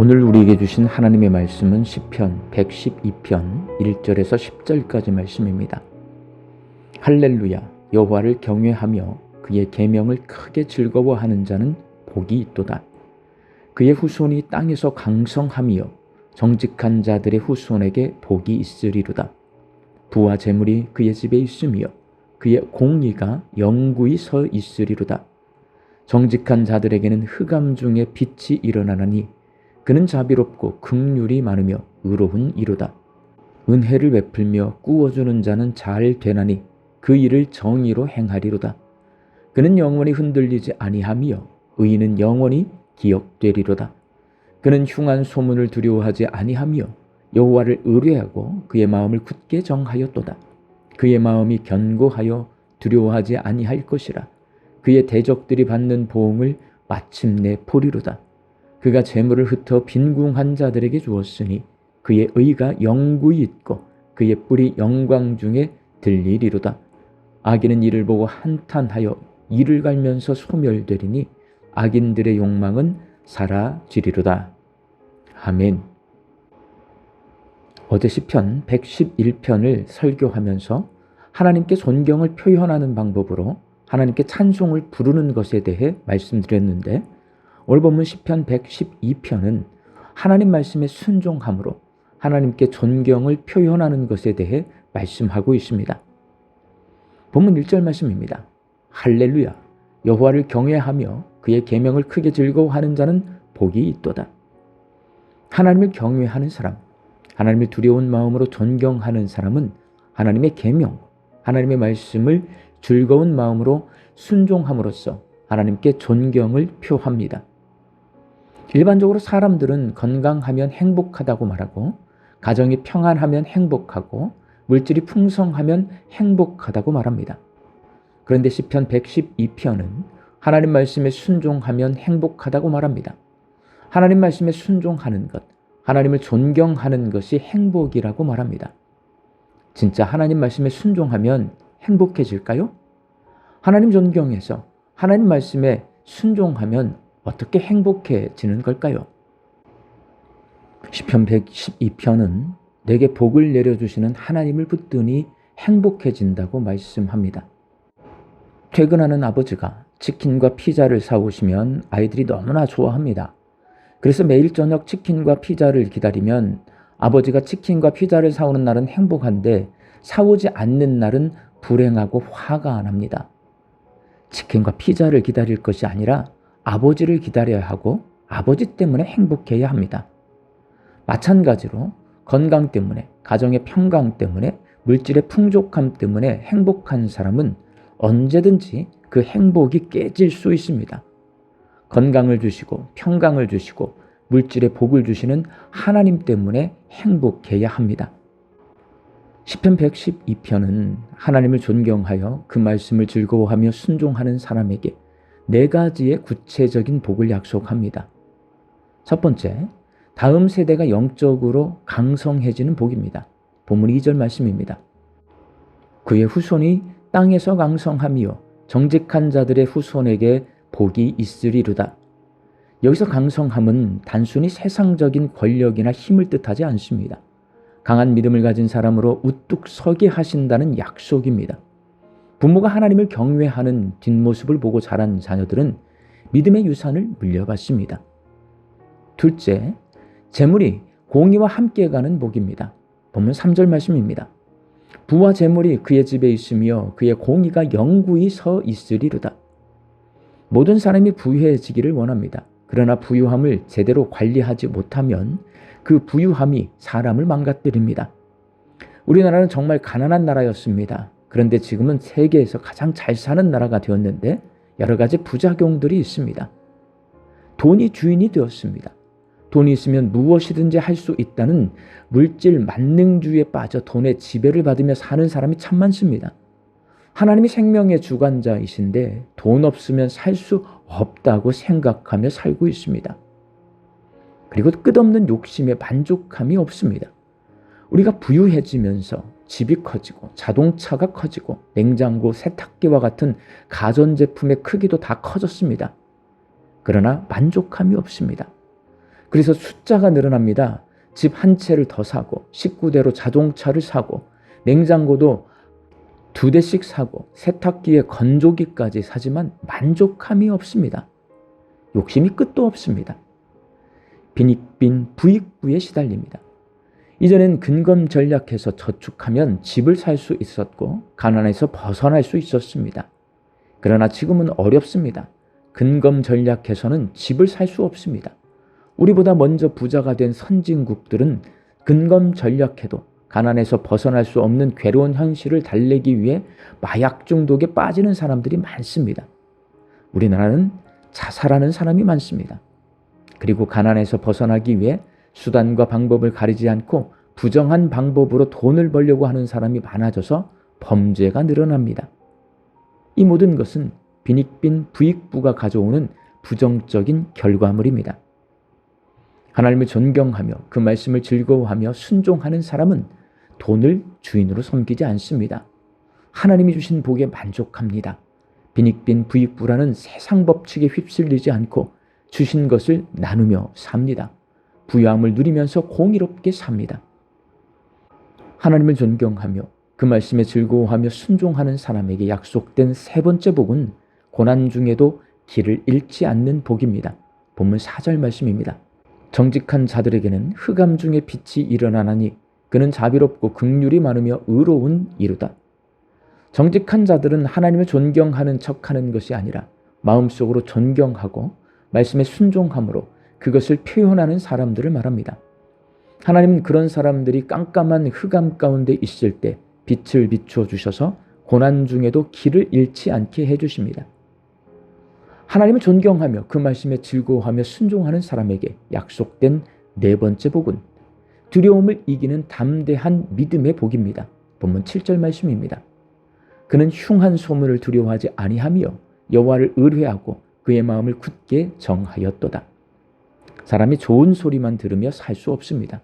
오늘 우리에게 주신 하나님의 말씀은 시편 112편 1절에서 10절까지 말씀입니다. 할렐루야, 여호와를 경외하며 그의 계명을 크게 즐거워하는 자는 복이 있도다. 그의 후손이 땅에서 강성하며 정직한 자들의 후손에게 복이 있으리로다. 부와 재물이 그의 집에 있으며 그의 공의가 영구히 서 있으리로다. 정직한 자들에게는 흑암 중에 빛이 일어나나니 그는 자비롭고 긍휼이 많으며 의로운 이로다. 은혜를 베풀며 꾸어주는 자는 잘 되나니 그 일을 정의로 행하리로다. 그는 영원히 흔들리지 아니하며 의인은 영원히 기억되리로다. 그는 흉한 소문을 두려워하지 아니하며 여호와를 의뢰하고 그의 마음을 굳게 정하였도다. 그의 마음이 견고하여 두려워하지 아니할 것이라. 그의 대적들이 받는 보응을 마침내 보리로다. 그가 재물을 흩어 빈궁한 자들에게 주었으니 그의 의가 영구히 있고 그의 뿔이 영광 중에 들리리로다. 악인은 이를 보고 한탄하여 이를 갈면서 소멸되리니 악인들의 욕망은 사라지리로다. 아멘. 어제 시편 111편을 설교하면서 하나님께 존경을 표현하는 방법으로 하나님께 찬송을 부르는 것에 대해 말씀드렸는데, 오늘 본문 시편 112편은 하나님 말씀에 순종함으로 하나님께 존경을 표현하는 것에 대해 말씀하고 있습니다. 본문 1절 말씀입니다. 할렐루야, 여호와를 경외하며 그의 계명을 크게 즐거워하는 자는 복이 있도다. 하나님을 경외하는 사람, 하나님을 두려운 마음으로 존경하는 사람은 하나님의 계명, 하나님의 말씀을 즐거운 마음으로 순종함으로써 하나님께 존경을 표합니다. 일반적으로 사람들은 건강하면 행복하다고 말하고, 가정이 평안하면 행복하고, 물질이 풍성하면 행복하다고 말합니다. 그런데 시편 112편은 하나님 말씀에 순종하면 행복하다고 말합니다. 하나님 말씀에 순종하는 것, 하나님을 존경하는 것이 행복이라고 말합니다. 진짜 하나님 말씀에 순종하면 행복해질까요? 하나님 존경해서 하나님 말씀에 순종하면 어떻게 행복해지는 걸까요? 시편 112편은 내게 복을 내려주시는 하나님을 붙드니 행복해진다고 말씀합니다. 퇴근하는 아버지가 치킨과 피자를 사오시면 아이들이 너무나 좋아합니다. 그래서 매일 저녁 치킨과 피자를 기다리면 아버지가 치킨과 피자를 사오는 날은 행복한데 사오지 않는 날은 불행하고 화가 납니다. 치킨과 피자를 기다릴 것이 아니라 아버지를 기다려야 하고 아버지 때문에 행복해야 합니다. 마찬가지로 건강 때문에, 가정의 평강 때문에, 물질의 풍족함 때문에 행복한 사람은 언제든지 그 행복이 깨질 수 있습니다. 건강을 주시고 평강을 주시고 물질의 복을 주시는 하나님 때문에 행복해야 합니다. 시편 112편은 하나님을 존경하여 그 말씀을 즐거워하며 순종하는 사람에게 4가지의 구체적인 복을 약속합니다. 첫 번째, 다음 세대가 영적으로 강성해지는 복입니다. 본문 2절 말씀입니다. 그의 후손이 땅에서 강성하며 정직한 자들의 후손에게 복이 있으리로다. 여기서 강성함은 단순히 세상적인 권력이나 힘을 뜻하지 않습니다. 강한 믿음을 가진 사람으로 우뚝 서게 하신다는 약속입니다. 부모가 하나님을 경외하는 뒷모습을 보고 자란 자녀들은 믿음의 유산을 물려받습니다. 둘째, 재물이 공의와 함께 가는 복입니다. 본문 3절 말씀입니다. 부와 재물이 그의 집에 있으며 그의 공의가 영구히 서 있으리로다. 모든 사람이 부유해지기를 원합니다. 그러나 부유함을 제대로 관리하지 못하면 그 부유함이 사람을 망가뜨립니다. 우리나라는 정말 가난한 나라였습니다. 그런데 지금은 세계에서 가장 잘 사는 나라가 되었는데 여러 가지 부작용들이 있습니다. 돈이 주인이 되었습니다. 돈이 있으면 무엇이든지 할 수 있다는 물질 만능주의에 빠져 돈의 지배를 받으며 사는 사람이 참 많습니다. 하나님이 생명의 주관자이신데 돈 없으면 살 수 없다고 생각하며 살고 있습니다. 그리고 끝없는 욕심에 만족함이 없습니다. 우리가 부유해지면서 집이 커지고 자동차가 커지고 냉장고, 세탁기와 같은 가전제품의 크기도 다 커졌습니다. 그러나 만족함이 없습니다. 그래서 숫자가 늘어납니다. 집 한 채를 더 사고, 식구대로 자동차를 사고, 냉장고도 2대씩 사고, 세탁기에 건조기까지 사지만 만족함이 없습니다. 욕심이 끝도 없습니다. 빈익빈 부익부에 시달립니다. 이전엔 근검 전략해서 저축하면 집을 살 수 있었고 가난에서 벗어날 수 있었습니다. 그러나 지금은 어렵습니다. 근검 전략해서는 집을 살 수 없습니다. 우리보다 먼저 부자가 된 선진국들은 근검 전략해도 가난에서 벗어날 수 없는 괴로운 현실을 달래기 위해 마약 중독에 빠지는 사람들이 많습니다. 우리나라는 자살하는 사람이 많습니다. 그리고 가난에서 벗어나기 위해 수단과 방법을 가리지 않고 부정한 방법으로 돈을 벌려고 하는 사람이 많아져서 범죄가 늘어납니다. 이 모든 것은 빈익빈 부익부가 가져오는 부정적인 결과물입니다. 하나님을 존경하며 그 말씀을 즐거워하며 순종하는 사람은 돈을 주인으로 섬기지 않습니다. 하나님이 주신 복에 만족합니다. 빈익빈 부익부라는 세상 법칙에 휩쓸리지 않고 주신 것을 나누며 삽니다. 부유함을 누리면서 공의롭게 삽니다. 하나님을 존경하며 그 말씀에 즐거워하며 순종하는 사람에게 약속된 세 번째 복은 고난 중에도 길을 잃지 않는 복입니다. 본문 4절 말씀입니다. 정직한 자들에게는 흑암 중에 빛이 일어나나니 그는 자비롭고 긍휼이 많으며 의로운 이루다. 정직한 자들은 하나님을 존경하는 척하는 것이 아니라 마음속으로 존경하고 말씀에 순종함으로 그것을 표현하는 사람들을 말합니다. 하나님은 그런 사람들이 깜깜한 흑암 가운데 있을 때 빛을 비추어 주셔서 고난 중에도 길을 잃지 않게 해주십니다. 하나님을 존경하며 그 말씀에 즐거워하며 순종하는 사람에게 약속된 네 번째 복은 두려움을 이기는 담대한 믿음의 복입니다. 본문 7절 말씀입니다. 그는 흉한 소문을 두려워하지 아니하며 여호와를 의뢰하고 그의 마음을 굳게 정하였도다. 사람이 좋은 소리만 들으며 살 수 없습니다.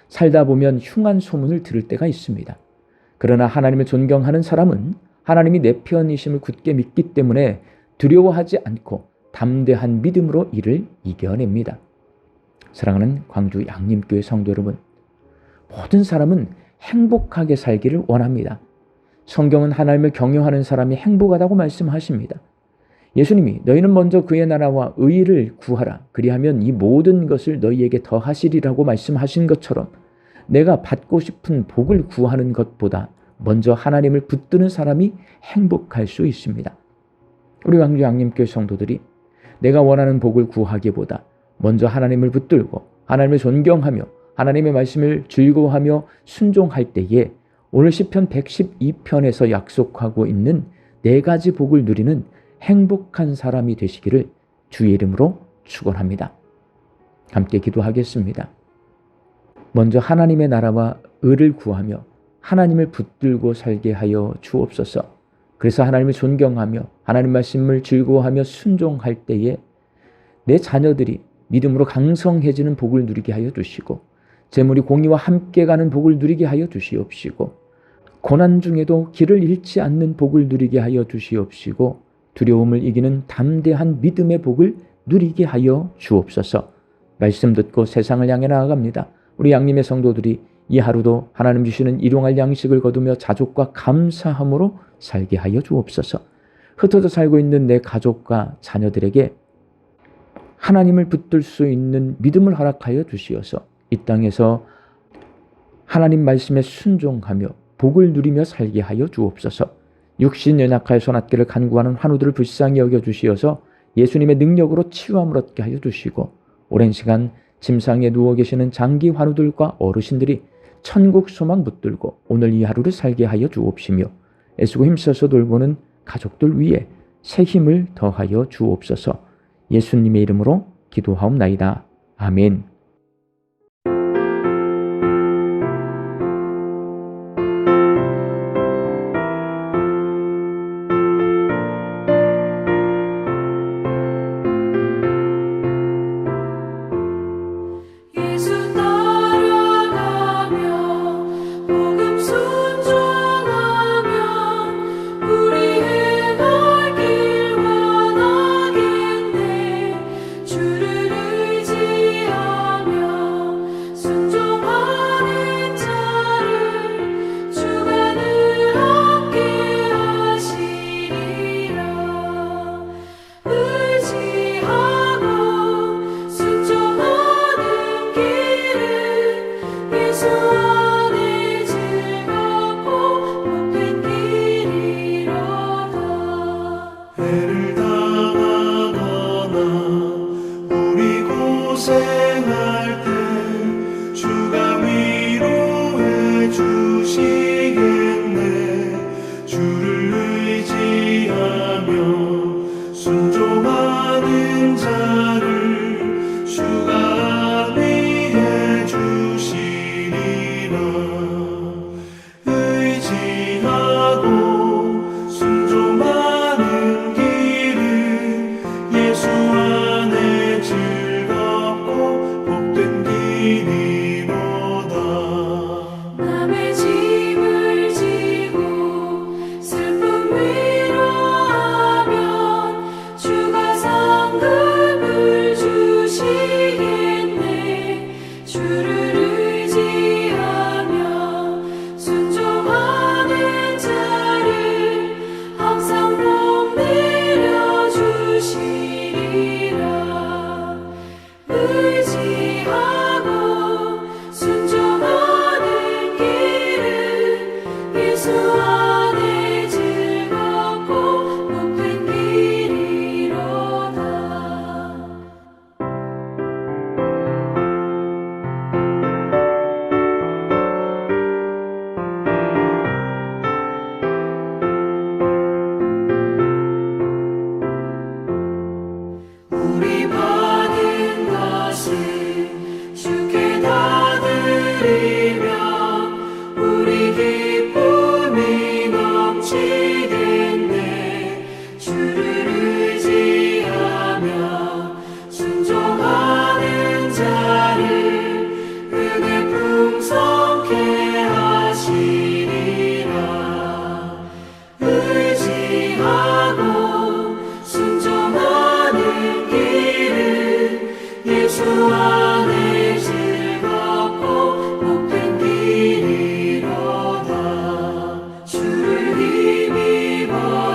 살다 보면 흉한 소문을 들을 때가 있습니다. 그러나 하나님을 존경하는 사람은 하나님이 내 편이심을 굳게 믿기 때문에 두려워하지 않고 담대한 믿음으로 이를 이겨냅니다. 사랑하는 광주 양림교회 성도 여러분, 모든 사람은 행복하게 살기를 원합니다. 성경은 하나님을 경외하는 사람이 행복하다고 말씀하십니다. 예수님이 너희는 먼저 그의 나라와 의를 구하라. 그리하면 이 모든 것을 너희에게 더하시리라고 말씀하신 것처럼 내가 받고 싶은 복을 구하는 것보다 먼저 하나님을 붙드는 사람이 행복할 수 있습니다. 우리 광주 양림교회 성도들이 내가 원하는 복을 구하기보다 먼저 하나님을 붙들고 하나님을 존경하며 하나님의 말씀을 즐거워하며 순종할 때에 오늘 시편 112편에서 약속하고 있는 네 가지 복을 누리는 행복한 사람이 되시기를 주의 이름으로 축원합니다. 함께 기도하겠습니다. 먼저 하나님의 나라와 의를 구하며 하나님을 붙들고 살게 하여 주옵소서. 그래서 하나님을 존경하며 하나님 말씀을 즐거워하며 순종할 때에 내 자녀들이 믿음으로 강성해지는 복을 누리게 하여 주시고 재물이 공의와 함께 가는 복을 누리게 하여 주시옵시고 고난 중에도 길을 잃지 않는 복을 누리게 하여 주시옵시고 두려움을 이기는 담대한 믿음의 복을 누리게 하여 주옵소서. 말씀 듣고 세상을 향해 나아갑니다. 우리 양림의 성도들이 이 하루도 하나님 주시는 일용할 양식을 거두며 자족과 감사함으로 살게 하여 주옵소서. 흩어져 살고 있는 내 가족과 자녀들에게 하나님을 붙들 수 있는 믿음을 허락하여 주시어서 이 땅에서 하나님 말씀에 순종하며 복을 누리며 살게 하여 주옵소서. 육신 연약하여 손앗기를 간구하는 환우들을 불쌍히 여겨주시어서 예수님의 능력으로 치유함을 얻게 하여 주시고 오랜 시간 침상에 누워 계시는 장기 환우들과 어르신들이 천국 소망 붙들고 오늘 이 하루를 살게 하여 주옵시며 애쓰고 힘써서 돌보는 가족들 위에 새 힘을 더하여 주옵소서. 예수님의 이름으로 기도하옵나이다. 아멘. 주를 의지하며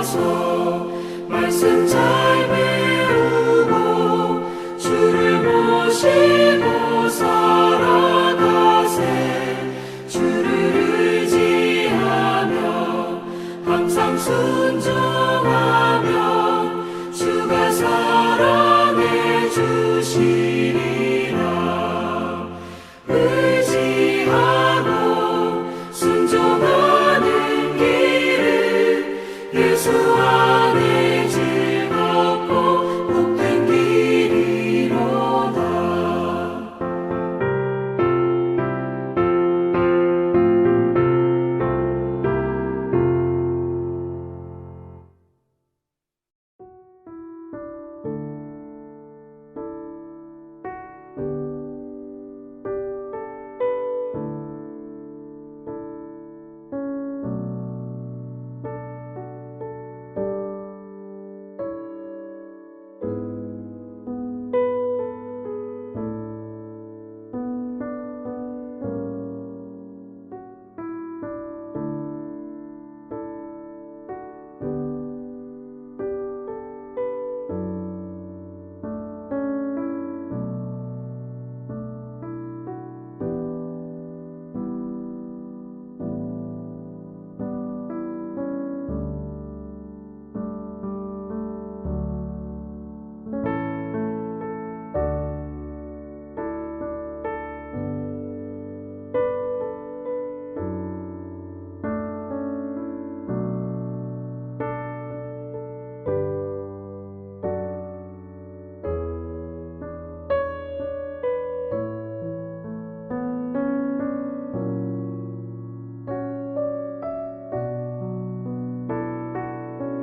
하소서. 말씀 잘 배우고 주를 모시고 살아가세. 주를 의지하며 항상 순종하며 주가 사랑해 주시리라. 의지하고 순종하는 길은 예수